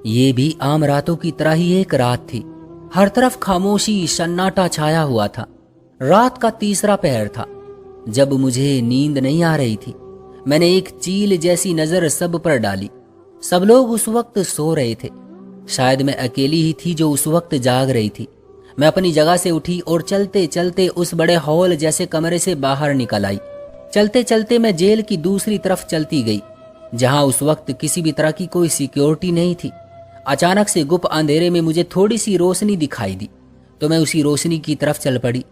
ये भी आम रातों की तरह ही एक रात थी। हर तरफ खामोशी सन्नाटा छाया हुआ था। रात का तीसरा पहर था। जब मुझे नींद नहीं आ रही थी, मैंने एक चील जैसी नजर सब पर डाली। सब लोग उस वक्त सो रहे थे। शायद मैं अकेली ही थी जो उस वक्त जाग रही थी। मैं अपनी जगह से उठी और चलते चलते उस बड़े हॉल जैसे कमरे से बाहर निकल आई। चलते चलते मैं जेल की दूसरी तरफ चलती गई, जहां उस वक्त किसी भी तरह की कोई सिक्योरिटी नहीं थी। अचानक से गुप्त अंधेरे में मुझे थोड़ी सी रोशनी दिखाई दी, तो मैं उसी रोशनी की तरफ चल पड़ी।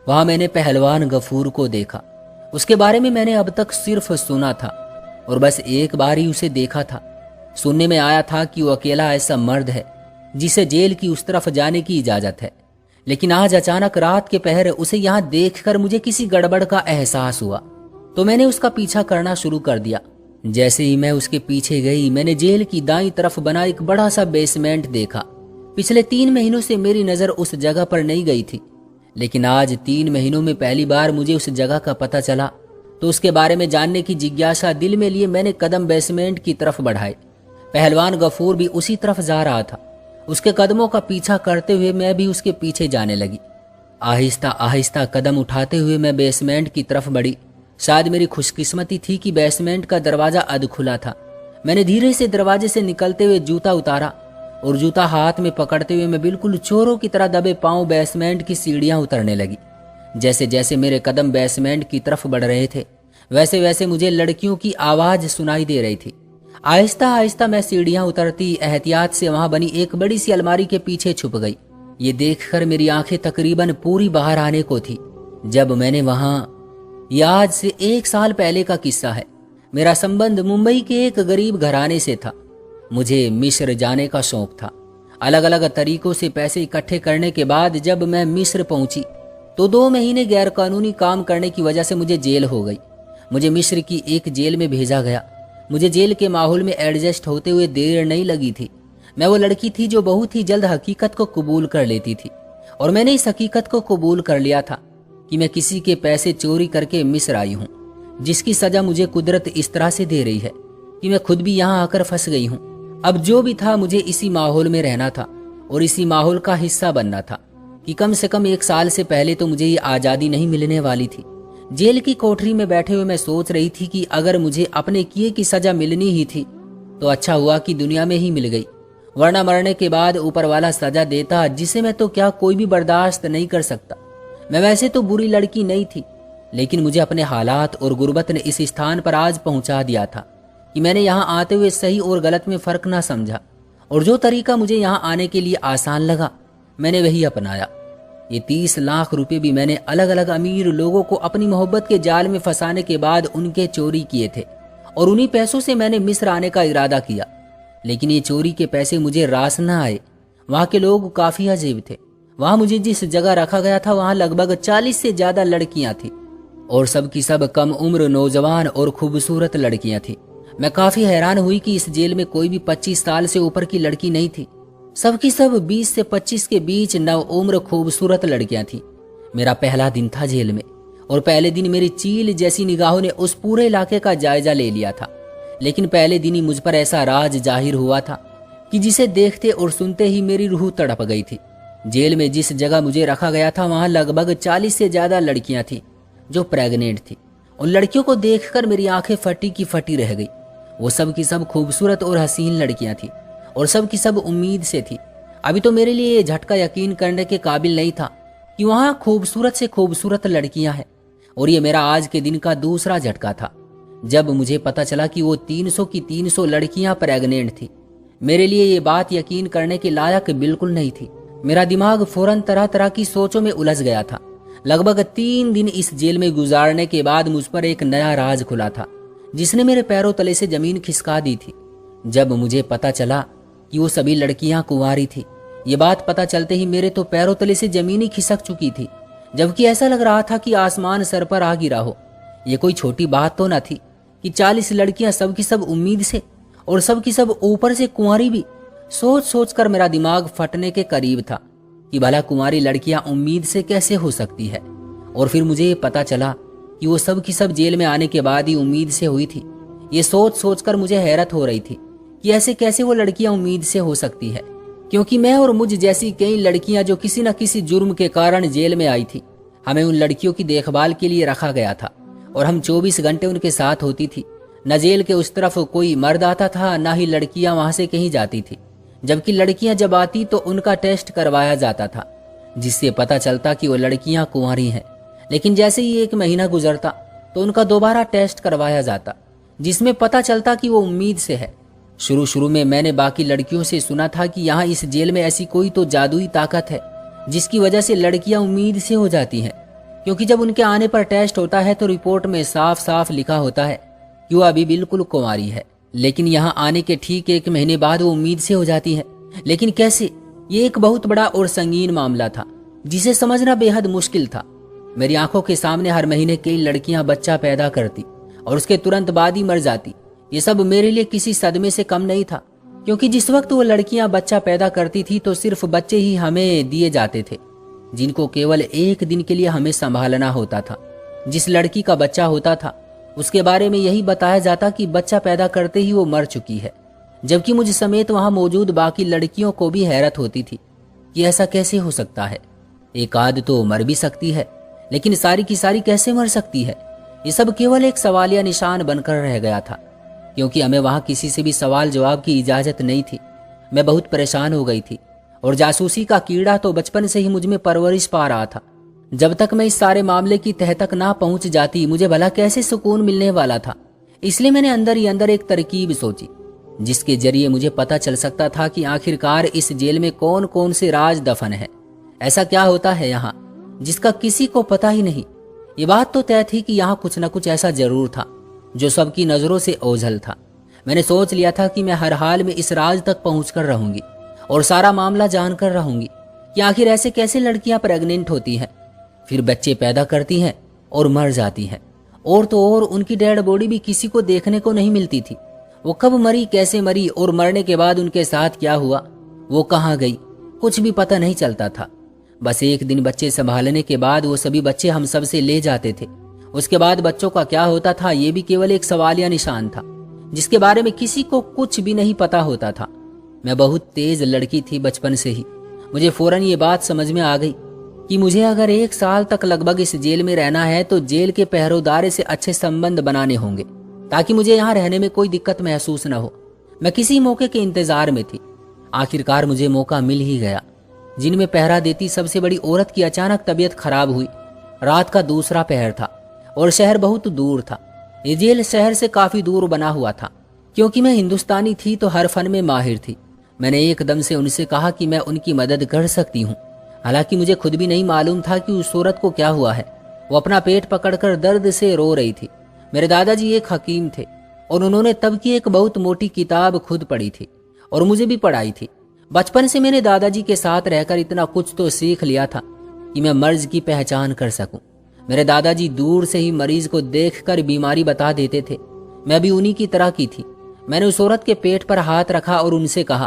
वहां मैंने पहलवान गफूर को देखा। उसके बारे में मैंने अब तक सिर्फ सुना था और बस एक बार ही उसे देखा था। सुनने में आया था कि वो अकेला ऐसा मर्द है जिसे जेल की उस तरफ जाने की इजाजत है। लेकिन आज अचानक रात के पहर उसे यहाँ देखकर मुझे किसी गड़बड़ का एहसास हुआ, तो मैंने उसका पीछा करना शुरू कर दिया। जैसे ही मैं उसके पीछे गई, मैंने जेल की दाईं तरफ बना एक बड़ा सा बेसमेंट देखा। पिछले 3 महीनों से मेरी नजर उस जगह पर नहीं गई थी, लेकिन आज 3 महीनों में पहली बार मुझे उस जगह का पता चला, तो उसके बारे में जानने की जिज्ञासा दिल में लिए मैंने कदम बेसमेंट की तरफ बढ़ाए। पहलवान गफूर भी उसी तरफ जा रहा था। उसके कदमों का पीछा करते हुए मैं भी उसके पीछे जाने लगी। आहिस्ता आहिस्ता कदम उठाते हुए मैं बेसमेंट की तरफ बढ़ी। शायद मेरी खुशकिस्मती थी कि बेसमेंट का दरवाजा अध खुला था। मैंने धीरे से दरवाजे से निकलते हुए जूता उतारा और जूता हाथ में पकड़ते हुए मैं बिल्कुल चोरों की तरह दबे पांव बेसमेंट की सीढ़ियां उतरने लगी। जैसे जैसे मेरे कदम बेसमेंट की तरफ बढ़ रहे थे, वैसे वैसे मुझे लड़कियों की आवाज सुनाई दे रही थी। आहिस्ता आहिस्ता मैं सीढ़ियां उतरती एहतियात से वहां बनी एक बड़ी सी अलमारी के पीछे छुप गई। ये देखकर मेरी आंखें तकरीबन पूरी बाहर आने को थी जब मैंने वहां, यह आज से 1 साल पहले का किस्सा है। मेरा संबंध मुंबई के एक गरीब घराने से था। मुझे मिस्र जाने का शौक था। अलग अलग तरीकों से पैसे इकट्ठे करने के बाद जब मैं मिस्र पहुंची, तो 2 महीने गैरकानूनी काम करने की वजह से मुझे जेल हो गई। मुझे मिस्र की एक जेल में भेजा गया। मुझे जेल के माहौल में एडजस्ट होते हुए देर नहीं लगी थी। मैं वो लड़की थी जो बहुत ही जल्द हकीकत को कबूल कर लेती थी, और मैंने इस हकीकत को कबूल कर लिया था कि मैं किसी के पैसे चोरी करके मिस्र आई हूँ, जिसकी सजा मुझे कुदरत इस तरह से दे रही है कि मैं खुद भी यहाँ आकर फंस गई हूँ। अब जो भी था, मुझे इसी माहौल में रहना था और इसी माहौल का हिस्सा बनना था कि कम से कम 1 साल से पहले तो मुझे ये आज़ादी नहीं मिलने वाली थी। जेल की कोठरी में बैठे हुए मैं सोच रही थी कि अगर मुझे अपने किए की सजा मिलनी ही थी तो अच्छा हुआ कि दुनिया में ही मिल गई, वरना मरने के बाद ऊपर वाला सजा देता जिसे मैं तो क्या कोई भी बर्दाश्त नहीं कर सकता। मैं वैसे तो बुरी लड़की नहीं थी, लेकिन मुझे अपने हालात और गुर्बत ने इस स्थान पर आज पहुंचा दिया था कि मैंने यहाँ आते हुए सही और गलत में फ़र्क ना समझा, और जो तरीका मुझे यहाँ आने के लिए आसान लगा मैंने वही अपनाया। ये 30 लाख रुपए भी मैंने अलग अलग अमीर लोगों को अपनी मोहब्बत के जाल में फंसाने के बाद उनके चोरी किए थे, और उन्हीं पैसों से मैंने मिस्र आने का इरादा किया। लेकिन ये चोरी के पैसे मुझे रास न आए। वहाँ के लोग काफ़ी अजीब थे। वहाँ मुझे जिस जगह रखा गया था वहाँ लगभग 40 से ज़्यादा लड़कियाँ थी, और सब की सब कम उम्र, नौजवान और खूबसूरत लड़कियाँ थी। मैं काफ़ी हैरान हुई कि इस जेल में कोई भी 25 साल से ऊपर की लड़की नहीं थी। सब की सब 20 से 25 के बीच नव उम्र खूबसूरत लड़कियां थीं। मेरा पहला दिन था जेल में, और पहले दिन मेरी चील जैसी निगाहों ने उस पूरे इलाके का जायजा ले लिया था। लेकिन पहले दिन ही मुझ पर ऐसा राज जाहिर हुआ था कि जिसे देखते और सुनते ही मेरी रूह तड़प गई थी। जेल में जिस जगह मुझे रखा गया था वहाँ लगभग 40 से ज़्यादा लड़कियाँ थीं जो प्रेग्नेंट थी। उन लड़कियों को देखकर मेरी आंखें फटी की फटी रह गई। वो सब की सब खूबसूरत और हसीन लड़कियां थी, और सब की सब उम्मीद से थी। अभी तो मेरे लिए ये झटका यकीन करने के काबिल नहीं था कि वहाँ खूबसूरत से खूबसूरत लड़कियां हैं, और ये मेरा आज के दिन का दूसरा झटका था जब मुझे पता चला कि वो 300 की 300 लड़कियां प्रेग्नेंट थी। मेरे लिए ये बात यकीन करने के लायक बिल्कुल नहीं थी। मेरा दिमाग फौरन तरह तरह की सोचों में उलझ गया था। लगभग 3 दिन इस जेल में गुजारने के बाद मुझ पर एक नया राज खुला था जिसने मेरे पैरों तले से जमीन खिसका दी थी। जब मुझे पता चला कि वो सभी लड़कियां कुंवारी थी, ये बात पता चलते ही मेरे तो पैरों तले से जमीन ही खिसक चुकी थी, जबकि ऐसा लग रहा था कि आसमान सर पर आ गिरा हो। ये कोई छोटी बात तो न थी कि 40 लड़कियां सब की सब उम्मीद से, और सब की सब ऊपर से कुंवारी भी। सोच सोच कर मेरा दिमाग फटने के करीब था कि भला कुंवारी लड़कियां उम्मीद से कैसे हो सकती है। और फिर मुझे ये पता चला कि वो सब की सब जेल में आने के बाद ही उम्मीद से हुई थी। ये सोच सोच कर मुझे हैरत हो रही थी कि ऐसे कैसे वो लड़कियां उम्मीद से हो सकती है, क्योंकि मैं और मुझ जैसी कई लड़कियां जो किसी न किसी जुर्म के कारण जेल में आई थी, हमें उन लड़कियों की देखभाल के लिए रखा गया था और हम 24 घंटे उनके साथ होती थी। न जेल के उस तरफ कोई मर्द आता था, ना ही लड़कियां वहां से कहीं जाती थी। जबकि लड़कियां जब आती तो उनका टेस्ट करवाया जाता था, जिससे पता चलता कि वो लड़कियां कुंवारी हैं। लेकिन जैसे ही 1 महीना गुजरता तो उनका दोबारा टेस्ट करवाया जाता, जिसमें पता चलता कि वो उम्मीद से है। शुरू में मैंने बाकी लड़कियों से सुना था कि यहाँ इस जेल में ऐसी कोई तो जादुई ताकत है जिसकी वजह से लड़कियां उम्मीद से हो जाती हैं, क्योंकि जब उनके आने पर टेस्ट होता है तो रिपोर्ट में साफ साफ लिखा होता है कि वो अभी बिल्कुल कुंवारी है। लेकिन यहाँ आने के ठीक 1 महीने बाद वो उम्मीद से हो जाती है। लेकिन कैसे? ये एक बहुत बड़ा और संगीन मामला था जिसे समझना बेहद मुश्किल था। मेरी आंखों के सामने हर महीने कई लड़कियां बच्चा पैदा करती और उसके तुरंत बाद ही मर जाती। ये सब मेरे लिए किसी सदमे से कम नहीं था, क्योंकि जिस वक्त वो लड़कियां बच्चा पैदा करती थी तो सिर्फ बच्चे ही हमें दिए जाते थे, जिनको केवल 1 दिन के लिए हमें संभालना होता था। जिस लड़की का बच्चा होता था उसके बारे में यही बताया जाता कि बच्चा पैदा करते ही वो मर चुकी है, जबकि मुझ समेत वहां मौजूद बाकी लड़कियों को भी हैरत होती थी कि ऐसा कैसे हो सकता है। एक आध तो मर भी सकती है, लेकिन सारी की सारी कैसे मर सकती है? ये सब केवल एक सवालिया निशान बनकर रह गया था, क्योंकि हमें वहां किसी से भी सवाल जवाब की इजाजत नहीं थी। मैं बहुत परेशान हो गई थी और जासूसी का कीड़ा तो बचपन से ही मुझ में परवरिश पा रहा था। जब तक मैं इस सारे मामले की तह तक ना पहुंच जाती मुझे भला कैसे सुकून मिलने वाला था। इसलिए मैंने अंदर ही अंदर एक तरकीब सोची, जिसके जरिए मुझे पता चल सकता था कि आखिरकार इस जेल में कौन कौन से राज दफन है। ऐसा क्या होता है यहाँ जिसका किसी को पता ही नहीं। ये बात तो तय थी कि यहाँ कुछ न कुछ ऐसा जरूर था जो सबकी नजरों से ओझल था। मैंने सोच लिया था कि मैं हर हाल में इस राज तक पहुंचकर रहूंगी और सारा मामला जानकर रहूंगी कि आखिर ऐसे कैसे लड़कियां प्रेग्नेंट होती हैं, फिर बच्चे पैदा करती हैं और मर जाती हैं। और तो और उनकी डेड बॉडी भी किसी को देखने को नहीं मिलती थी। वो कब मरी, कैसे मरी और मरने के बाद उनके साथ क्या हुआ, वो कहाँ गई, कुछ भी पता नहीं चलता था। बस एक दिन बच्चे संभालने के बाद वो सभी बच्चे हम सब से ले जाते थे। उसके बाद बच्चों का क्या होता था ये भी केवल एक सवालिया निशान था, जिसके बारे में किसी को कुछ भी नहीं पता होता था। मैं बहुत तेज लड़की थी बचपन से ही। मुझे फौरन ये बात समझ में आ गई कि मुझे अगर 1 साल तक लगभग इस जेल में रहना है तो जेल के पहरेदार से अच्छे संबंध बनाने होंगे, ताकि मुझे यहाँ रहने में कोई दिक्कत महसूस न हो। मैं किसी मौके के इंतजार में थी। आखिरकार मुझे मौका मिल ही गया। जिन में पहरा देती सबसे बड़ी औरत की अचानक तबीयत खराब हुई। रात का दूसरा पहर था और शहर बहुत दूर था। ये जेल शहर से काफी दूर बना हुआ था। क्योंकि मैं हिंदुस्तानी थी तो हर फन में माहिर थी। मैंने एकदम से उनसे कहा कि मैं उनकी मदद कर सकती हूँ। हालांकि मुझे खुद भी नहीं मालूम था कि उस औरत को क्या हुआ है। वो अपना पेट पकड़कर दर्द से रो रही थी। मेरे दादाजी एक हकीम थे और उन्होंने तब की एक बहुत मोटी किताब खुद पढ़ी थी और मुझे भी पढ़ाई थी। बचपन से मैंने दादाजी के साथ रहकर इतना कुछ तो सीख लिया था कि मैं मर्ज की पहचान कर सकूं। मेरे दादाजी दूर से ही मरीज को देखकर बीमारी बता देते थे। मैं भी उन्हीं की तरह की थी। मैंने उस औरत के पेट पर हाथ रखा और उनसे कहा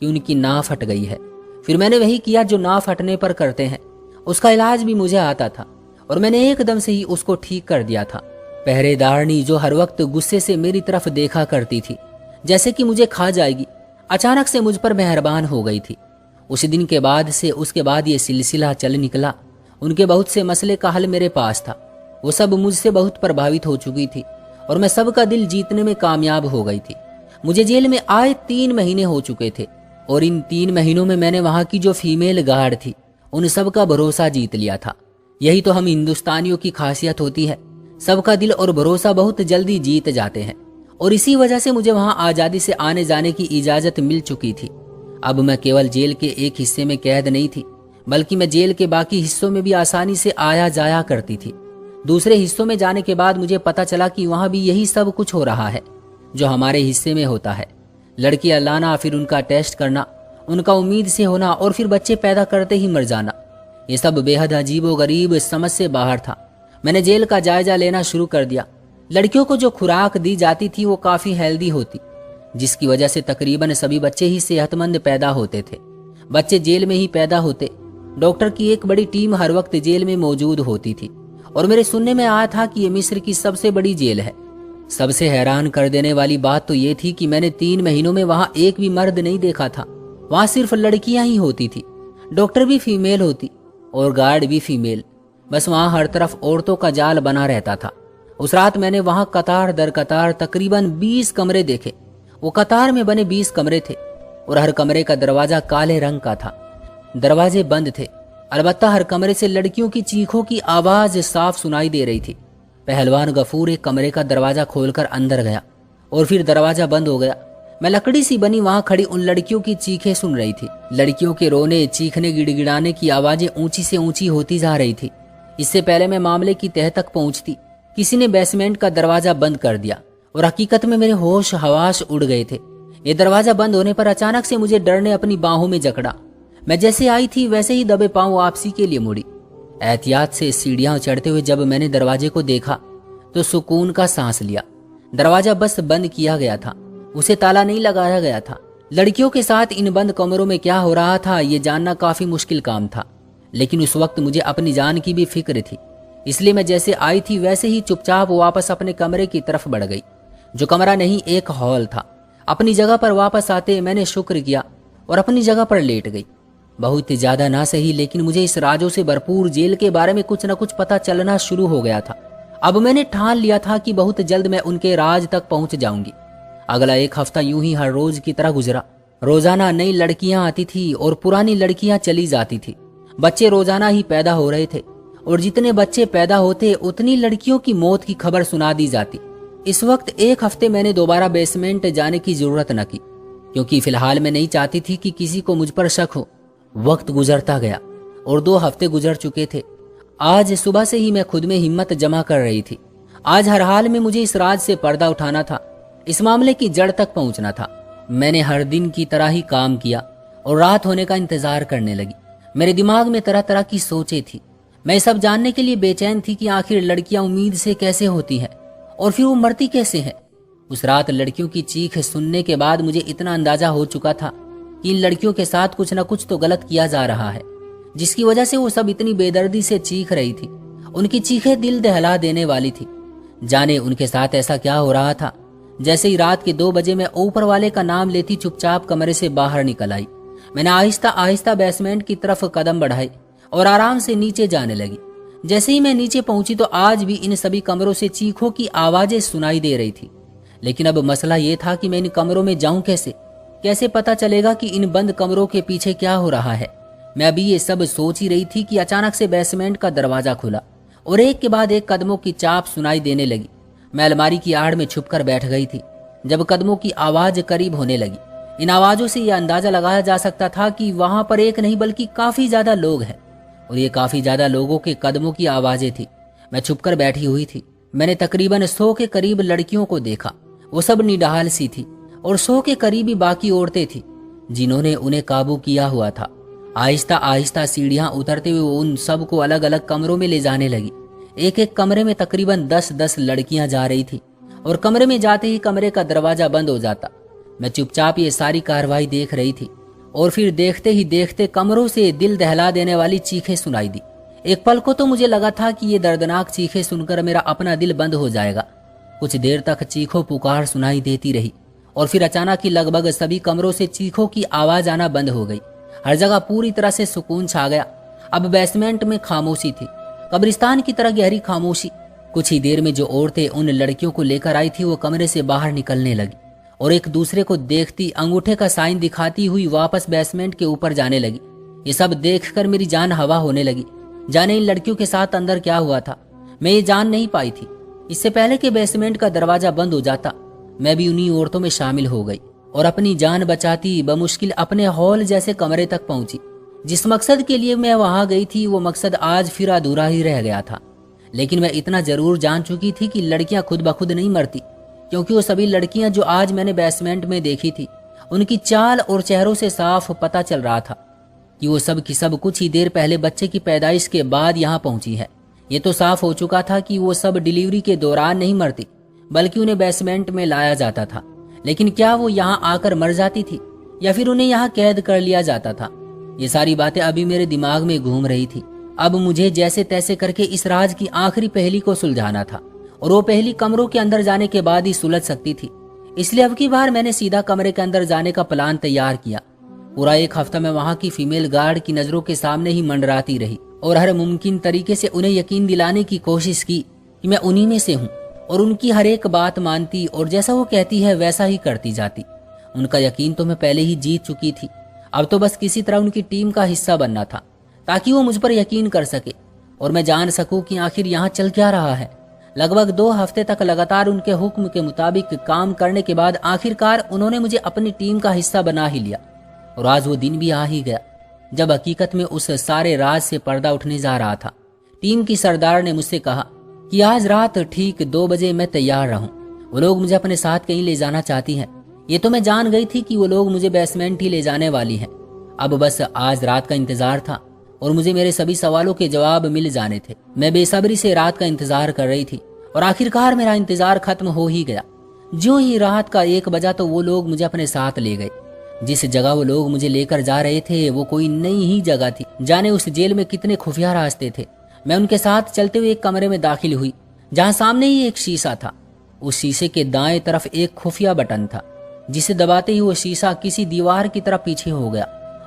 कि उनकी नाव फट गई है। फिर मैंने वही किया जो नाव फटने पर करते हैं। उसका इलाज भी मुझे आता था और मैंने एकदम से ही उसको ठीक कर दिया था। पहरेदारनी जो हर वक्त गुस्से से मेरी तरफ देखा करती थी जैसे कि मुझे खा जाएगी, अचानक से मुझ पर मेहरबान हो गई थी। उस दिन के बाद से उसके बाद ये सिलसिला चल निकला। उनके बहुत से मसले का हल मेरे पास था। वो सब मुझसे बहुत प्रभावित हो चुकी थी और मैं सबका दिल जीतने में कामयाब हो गई थी। मुझे जेल में आए 3 महीने हो चुके थे और इन 3 महीनों में मैंने वहां की जो फीमेल गार्ड थी उन सब का भरोसा जीत लिया था। यही तो हम हिंदुस्तानियों की खासियत होती है, सबका दिल और भरोसा बहुत जल्दी जीत जाते हैं। और इसी वजह से मुझे वहां आजादी से आने जाने की इजाजत मिल चुकी थी। अब मैं केवल जेल के एक हिस्से में कैद नहीं थी, बल्कि मैं जेल के बाकी हिस्सों में भी आसानी से आया जाया करती थी। दूसरे हिस्सों में जाने के बाद मुझे पता चला कि वहां भी यही सब कुछ हो रहा है जो हमारे हिस्से में होता है। लड़कियां लाना, फिर उनका टेस्ट करना, उनका उम्मीद से होना और फिर बच्चे पैदा करते ही मर जाना, ये सब बेहद अजीबो गरीब समझ से बाहर था। मैंने जेल का जायजा लेना शुरू कर दिया। लड़कियों को जो खुराक दी जाती थी वो काफी हेल्दी होती, जिसकी वजह से तकरीबन सभी बच्चे ही सेहतमंद पैदा होते थे। बच्चे जेल में ही पैदा होते। डॉक्टर की एक बड़ी टीम हर वक्त जेल में मौजूद होती थी और मेरे सुनने में आया था कि ये मिस्र की सबसे बड़ी जेल है। सबसे हैरान कर देने वाली बात तो ये थी कि मैंने 3 महीनों में वहां एक भी मर्द नहीं देखा था। वहां सिर्फ लड़कियां ही होती थी। डॉक्टर भी फीमेल होती और गार्ड भी फीमेल। बस वहां हर तरफ औरतों का जाल बना रहता था। उस रात मैंने वहां कतार दर कतार तकरीबन 20 कमरे देखे। वो कतार में बने 20 कमरे थे और हर कमरे का दरवाजा काले रंग का था। दरवाजे बंद थे। अलबत्ता हर कमरे से लड़कियों की चीखों की आवाज साफ सुनाई दे रही थी। पहलवान गफूर एक कमरे का दरवाजा खोलकर अंदर गया और फिर दरवाजा बंद हो गया। मैं लकड़ी सी बनी वहां खड़ी उन लड़कियों की चीखें सुन रही थी। लड़कियों के रोने, चीखने, गिड़गिड़ाने की आवाजें ऊंची से ऊंची होती जा रही थी। इससे पहले मैं मामले की तह तक पहुंचती, किसी ने बेसमेंट का दरवाजा बंद कर दिया और हकीकत में मेरे होश हवास उड़ गए थे। ये दरवाजा बंद होने पर अचानक से मुझे डर ने अपनी बाहों में जकड़ा। मैं जैसे आई थी वैसे ही दबे पांव वापसी के लिए मुड़ी। एहतियात से सीढ़ियां चढ़ते हुए जब मैंने दरवाजे को देखा तो सुकून का सांस लिया। दरवाजा बस बंद किया गया था, उसे ताला नहीं लगाया गया था। लड़कियों के साथ इन बंद कमरों में क्या हो रहा था ये जानना काफी मुश्किल काम था, लेकिन उस वक्त मुझे अपनी जान की भी फिक्र थी। इसलिए मैं जैसे आई थी वैसे ही चुपचाप वापस अपने कमरे की तरफ बढ़ गई, जो कमरा नहीं एक हॉल था। अपनी जगह पर वापस आते मैंने शुक्र किया और अपनी जगह पर लेट गई। बहुत ज्यादा ना सही, लेकिन मुझे इस राजों से भरपूर जेल के बारे में कुछ न कुछ पता चलना शुरू हो गया था। अब मैंने ठान लिया था कि बहुत जल्द मैं उनके राज तक पहुंच जाऊंगी। अगला एक हफ्ता यूं ही हर रोज की तरह गुजरा। रोजाना नई लड़कियां आती थी और पुरानी लड़कियां चली जाती थी। बच्चे रोजाना ही पैदा हो रहे थे और जितने बच्चे पैदा होते उतनी लड़कियों की मौत की खबर सुना दी जाती। इस वक्त एक हफ्ते मैंने दोबारा बेसमेंट जाने की जरूरत न की, क्योंकि फिलहाल मैं नहीं चाहती थी कि किसी को मुझ पर शक हो। वक्त गुजरता गया और 2 हफ्ते गुजर चुके थे। आज सुबह से ही मैं खुद में हिम्मत जमा कर रही थी। आज हर हाल में मुझे इस राज से पर्दा उठाना था, इस मामले की जड़ तक पहुंचना था। मैंने हर दिन की तरह ही काम किया और रात होने का इंतजार करने लगी। मेरे दिमाग में तरह तरह की सोचें थी। मैं सब जानने के लिए बेचैन थी कि आखिर लड़कियां उम्मीद से कैसे होती हैं और फिर वो मरती कैसे हैं। उस रात लड़कियों की चीख सुनने के बाद मुझे इतना अंदाजा हो चुका था कि इन लड़कियों के साथ कुछ न कुछ तो गलत किया जा रहा है, जिसकी वजह से वो सब इतनी बेदर्दी से चीख रही थी। उनकी चीखें दिल दहला देने वाली थी। जाने उनके साथ ऐसा क्या हो रहा था। जैसे ही रात के 2 बजे मैं ऊपर वाले का नाम लेती चुपचाप कमरे से बाहर निकल आई। मैंने आहिस्ता आहिस्ता बेसमेंट की तरफ कदम बढ़ाए और आराम से नीचे जाने लगी। जैसे ही मैं नीचे पहुंची तो आज भी इन सभी कमरों से चीखों की आवाजें सुनाई दे रही थी। लेकिन अब मसला ये था कि मैं इन कमरों में जाऊं कैसे? कैसे पता चलेगा कि इन बंद कमरों के पीछे क्या हो रहा है? मैं अभी ये सब सोच ही रही थी कि अचानक से बेसमेंट का दरवाजा खुला और एक के बाद एक कदमों की चाप सुनाई देने लगी। मैं अलमारी की आड़ में छुपकर बैठ गई थी। जब कदमों की आवाज करीब होने लगी, इन आवाजों से यह अंदाजा लगाया जा सकता था कि वहां पर एक नहीं बल्कि काफी ज्यादा लोग हैं और ये काफी ज्यादा लोगों के कदमों की आवाजें थी। मैं छुपकर बैठी हुई थी। मैंने तकरीबन 100 के करीब लड़कियों को देखा। वो सब निडाल सी थी और 100 के करीब ही बाकी औरतें थी जिन्होंने उन्हें काबू किया हुआ था। आहिस्ता आहिस्ता सीढ़ियां उतरते हुए उन सब को अलग अलग कमरों में ले जाने लगी। एक एक कमरे में तकरीबन 10-10 लड़कियां जा रही थी और कमरे में जाते ही कमरे का दरवाजा बंद हो जाता। मैं चुपचाप ये सारी कार्रवाई देख रही थी और फिर देखते ही देखते कमरों से दिल दहला देने वाली चीखें सुनाई दी। एक पल को तो मुझे लगा था कि ये दर्दनाक चीखें सुनकर मेरा अपना दिल बंद हो जाएगा। कुछ देर तक चीखों पुकार सुनाई देती रही और फिर अचानक ही लगभग सभी कमरों से चीखों की आवाज आना बंद हो गई। हर जगह पूरी तरह से सुकून छा गया। अब बेसमेंट में खामोशी थी, कब्रिस्तान की तरह गहरी खामोशी। कुछ ही देर में जो औरतें उन लड़कियों को लेकर आई थी वो कमरे से बाहर निकलने लगी और एक दूसरे को देखती, अंगूठे का साइन दिखाती हुई वापस बेसमेंट के ऊपर जाने लगी। ये सब देखकर मेरी जान हवा होने लगी। जाने इन लड़कियों के साथ अंदर क्या हुआ था, मैं ये जान नहीं पाई थी। इससे पहले कि बेसमेंट का दरवाजा बंद हो जाता, मैं भी उन्हीं औरतों में शामिल हो गई और अपनी जान बचाती बमुश्किल अपने हॉल जैसे कमरे तक पहुंची। जिस मकसद के लिए मैं वहां गई थी वो मकसद आज फिर अधूरा ही रह गया था। लेकिन मैं इतना जरूर जान चुकी थी कि लड़कियां खुद ब खुद नहीं मरती, क्योंकि वो सभी लड़कियां जो आज मैंने बेसमेंट में देखी थी उनकी चाल और चेहरों से साफ पता चल रहा था कि वो सब की सब कुछ ही देर पहले बच्चे की पैदाइश के बाद यहाँ पहुंची है। ये तो साफ हो चुका था कि वो सब डिलीवरी के दौरान नहीं मरती, बल्कि उन्हें बेसमेंट में लाया जाता था। लेकिन क्या वो यहाँ आकर मर जाती थी या फिर उन्हें यहाँ कैद कर लिया जाता था? ये सारी बातें अभी मेरे दिमाग में घूम रही थी। अब मुझे जैसे तैसे करके इस राज की आखिरी पहेली को सुलझाना था और वो पहली कमरों के अंदर जाने के बाद ही सुलझ सकती थी। इसलिए अब की बार मैंने सीधा कमरे के अंदर जाने का प्लान तैयार किया। पूरा एक हफ्ता मैं वहां की फीमेल गार्ड की नजरों के सामने ही मंडराती रही और हर मुमकिन तरीके से उन्हें यकीन दिलाने की कोशिश की कि मैं उन्हीं में से हूँ और उनकी हर एक बात मानती और जैसा वो कहती है वैसा ही करती जाती। उनका यकीन तो मैं पहले ही जीत चुकी थी, अब तो बस किसी तरह उनकी टीम का हिस्सा बनना था ताकि वो मुझ पर यकीन कर सके और मैं जान सकूं कि आखिर यहाँ चल क्या रहा है। लगभग 2 हफ्ते तक लगातार उनके हुक्म के मुताबिक काम करने के बाद आखिरकार उन्होंने मुझे अपनी टीम का हिस्सा बना ही लिया और आज वो दिन भी आ ही गया जब हकीकत में उस सारे राज से पर्दा उठने जा रहा था। टीम की सरदार ने मुझसे कहा कि आज रात ठीक 2 बजे मैं तैयार रहूं। वो लोग मुझे अपने साथ कहीं ले जाना चाहती हैं। ये तो मैं जान गई थी कि वो लोग मुझे बेसमेंट ही ले जाने वाली हैं। अब बस आज रात का इंतजार था और मुझे मेरे सभी सवालों के जवाब मिल जाने थे। मैं बेसब्री से रात का इंतजार कर रही थी और आखिरकार मेरा इंतजार खत्म हो ही गया। जो ही रात का 1 बजा तो वो लोग मुझे अपने साथ ले गए। जिस जगह वो लोग मुझे लेकर जा रहे थे वो कोई नई ही जगह थी। जाने उस जेल में कितने खुफिया रास्ते थे। मैं उनके साथ चलते हुए एक कमरे में दाखिल हुई जहां सामने ही एक शीशा था। उस शीशे के दाएं तरफ एक खुफिया बटन था जिसे दबाते ही वो शीशा किसी दीवार की तरफ पीछे हो गया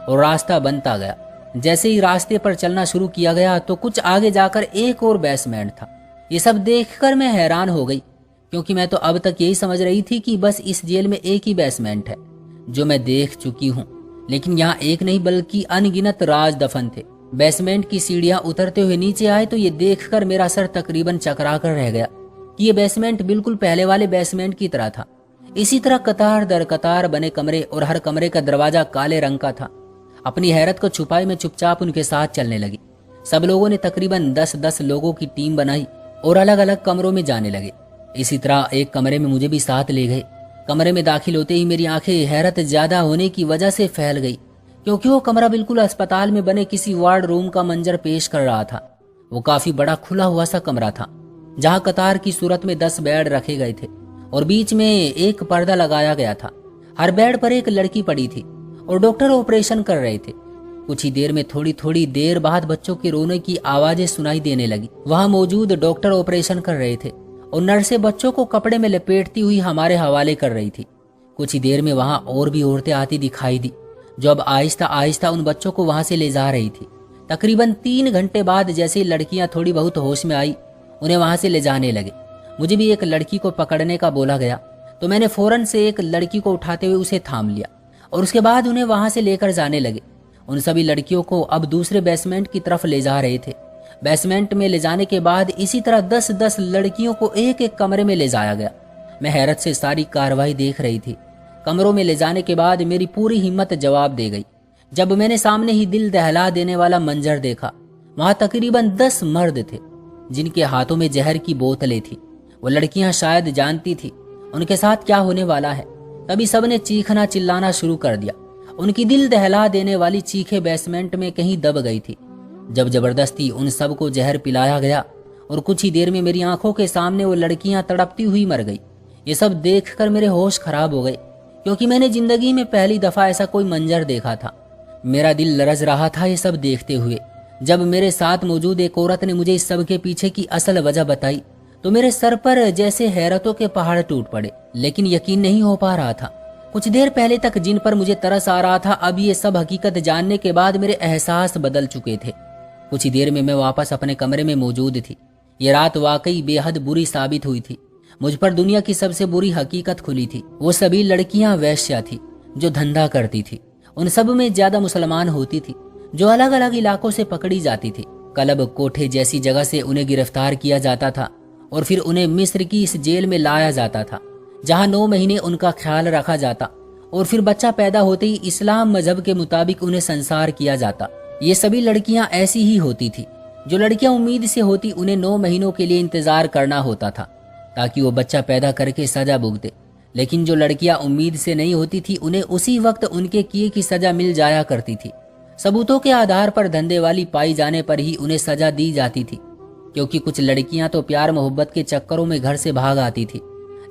और रास्ता बनता गया। जैसे ही रास्ते पर चलना शुरू किया गया तो कुछ आगे जाकर एक और बेसमेंट था। ये सब देखकर मैं हैरान हो गई क्योंकि मैं तो अब तक यही समझ रही थी कि बस इस जेल में एक ही बेसमेंट है जो मैं देख चुकी हूँ, लेकिन यहाँ एक नहीं बल्कि अनगिनत राज दफन थे। बेसमेंट की सीढ़ियां उतरते हुए नीचे आए तो ये देखकर मेरा सर तकरीबन चकरा कर रह गया कि ये बेसमेंट बिल्कुल पहले वाले बेसमेंट की तरह था। इसी तरह कतार दर कतार बने कमरे और हर कमरे का दरवाजा काले रंग का था। अपनी हैरत को छुपाए मैं चुपचाप उनके साथ चलने लगी। सब लोगों ने तकरीबन 10-10 लोगों की टीम बनाई और अलग अलग कमरों में जाने लगे। इसी तरह एक कमरे में मुझे भी साथ ले गए। कमरे में दाखिल होते ही मेरी आंखें हैरत ज्यादा होने की वजह से फैल गई क्योंकि वो कमरा बिल्कुल अस्पताल में बने किसी वार्ड रूम का मंजर पेश कर रहा था। वो काफी बड़ा खुला हुआ सा कमरा था जहां कतार की सूरत में 10 बेड रखे गए थे और बीच में एक पर्दा लगाया गया था। हर बेड पर एक लड़की पड़ी थी और डॉक्टर ऑपरेशन कर रहे थे। कुछ ही देर में थोड़ी देर बाद बच्चों के रोने की आवाजें सुनाई देने लगी। वहां मौजूद डॉक्टर ऑपरेशन कर रहे थे और नर्सें बच्चों को कपड़े में लपेटती हुई हमारे हवाले कर रही थी। कुछ ही देर में वहां और भी औरतें आती दिखाई दी जो अब आहिस्ता आहिस्ता उन बच्चों को वहां से ले जा रही थी। तकरीबन 3 घंटे बाद जैसे ही लड़कियां थोड़ी बहुत होश में आई उन्हें वहां से ले जाने लगे। मुझे भी एक लड़की को पकड़ने का बोला गया तो मैंने फौरन से एक लड़की को उठाते हुए उसे थाम लिया और उसके बाद उन्हें वहां से लेकर जाने लगे। उन सभी लड़कियों को अब दूसरे बेसमेंट की तरफ ले जा रहे थे। बेसमेंट में ले जाने के बाद इसी तरह 10-10 लड़कियों को एक एक कमरे में ले जाया गया। मैं हैरत से सारी कार्रवाई देख रही थी। कमरों में ले जाने के बाद मेरी पूरी हिम्मत जवाब दे गई जब मैंने सामने ही दिल दहला देने वाला मंजर देखा। वहां तकरीबन 10 मर्द थे जिनके हाथों में जहर की बोतलें थी। वो लड़कियां शायद जानती थी उनके साथ क्या होने वाला है। तभी सबने चीखना चिल्लाना शुरू कर दिया। उनकी दिल दहला देने वाली चीखें बेसमेंट में कहीं दब गई थी जब जबरदस्ती उन सबको जहर पिलाया गया और कुछ ही देर में मेरी आंखों के सामने वो लड़कियां तड़पती हुई मर गई। ये सब देखकर मेरे होश खराब हो गए क्योंकि मैंने जिंदगी में पहली दफा ऐसा कोई मंजर देखा था। मेरा दिल लरज रहा था ये सब देखते हुए। जब मेरे साथ मौजूद एक औरत ने मुझे इस सब के पीछे की असल वजह बताई तो मेरे सर पर जैसे हैरतों के पहाड़ टूट पड़े, लेकिन यकीन नहीं हो पा रहा था। कुछ देर पहले तक जिन पर मुझे तरस आ रहा था अब ये सब हकीकत जानने के बाद मेरे एहसास बदल चुके थे। कुछ ही देर में मैं वापस अपने कमरे में मौजूद थी। ये रात वाकई बेहद बुरी साबित हुई थी। मुझ पर दुनिया की सबसे बुरी हकीकत खुली थी। वो सभी लड़कियां वैश्या थी जो धंधा करती थी। उन सब में ज्यादा मुसलमान होती थी जो अलग अलग इलाकों से पकड़ी जाती थी। कलब कोठे जैसी जगह से उन्हें गिरफ्तार किया जाता था और फिर उन्हें मिस्र की इस जेल में लाया जाता था जहां 9 महीने उनका ख्याल रखा जाता और फिर बच्चा पैदा होते ही इस्लाम मजहब के मुताबिक उन्हें संसार किया जाता। ये सभी लड़कियां ऐसी ही होती थी। जो लड़कियां उम्मीद से होती उन्हें 9 महीनों के लिए इंतजार करना होता था ताकि वो बच्चा पैदा करके सजा भुगते, लेकिन जो लड़कियां उम्मीद से नहीं होती थी उन्हें उसी वक्त उनके किए की सजा मिल जाया करती थी। सबूतों के आधार पर धंधे वाली पाई जाने पर ही उन्हें सजा दी जाती थी, क्योंकि कुछ लड़कियां तो प्यार मोहब्बत के चक्करों में घर से भाग आती थी,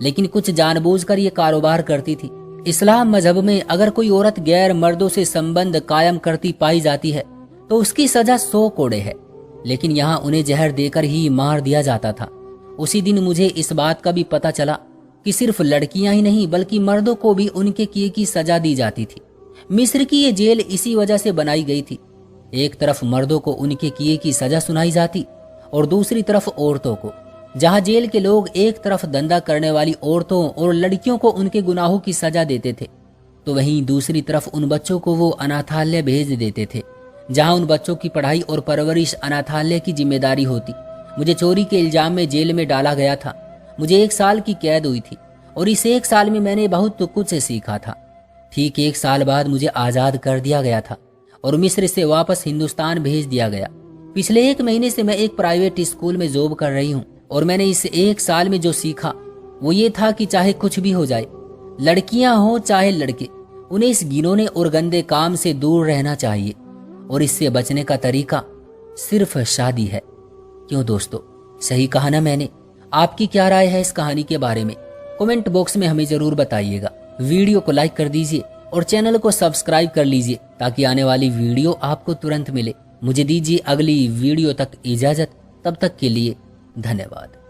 लेकिन कुछ जानबूझकर ये कारोबार करती थी। इस्लाम मजहब में अगर कोई औरत गैर मर्दों से संबंध कायम करती पाई जाती है तो उसकी सजा 100 कोड़े है, लेकिन यहाँ उन्हें जहर देकर ही मार दिया जाता था उसी दिन मुझे इस बात का भी पता चला कि सिर्फ लड़कियां ही नहीं बल्कि मर्दों को भी उनके किए की सजा दी जाती थी। मिस्र की ये जेल इसी वजह से बनाई गई थी। एक तरफ मर्दों को उनके किए की सजा सुनाई जाती और दूसरी तरफ औरतों को। जहां जेल के लोग एक तरफ धंधा करने वाली औरतों और लड़कियों को उनके गुनाहों की सजा देते थे, तो वहीं दूसरी तरफ उन बच्चों को वो अनाथालय भेज देते थे, जहां उन बच्चों की पढ़ाई और परवरिश अनाथालय की जिम्मेदारी होती। मुझे चोरी के इल्जाम में जेल में डाला गया था। मुझे 1 साल की कैद हुई थी और इस 1 साल में मैंने बहुत कुछ सीखा था। ठीक 1 साल बाद मुझे आज़ाद कर दिया गया था और मिस्र से वापस हिंदुस्तान भेज दिया गया। पिछले 1 महीने से मैं एक प्राइवेट स्कूल में जॉब कर रही हूँ और मैंने इस 1 साल में जो सीखा वो ये था कि चाहे कुछ भी हो जाए, लड़कियां हो चाहे लड़के, उन्हें इस घिनौने और गंदे काम से दूर रहना चाहिए और इससे बचने का तरीका सिर्फ शादी है। क्यों दोस्तों, सही कहा ना मैंने? आपकी क्या राय है इस कहानी के बारे में? कमेंट बॉक्स में हमें जरूर बताइएगा। वीडियो को लाइक कर दीजिए और चैनल को सब्सक्राइब कर लीजिए ताकि आने वाली वीडियो आपको तुरंत मिले। मुझे दीजिए अगली वीडियो तक इजाजत। तब तक के लिए धन्यवाद।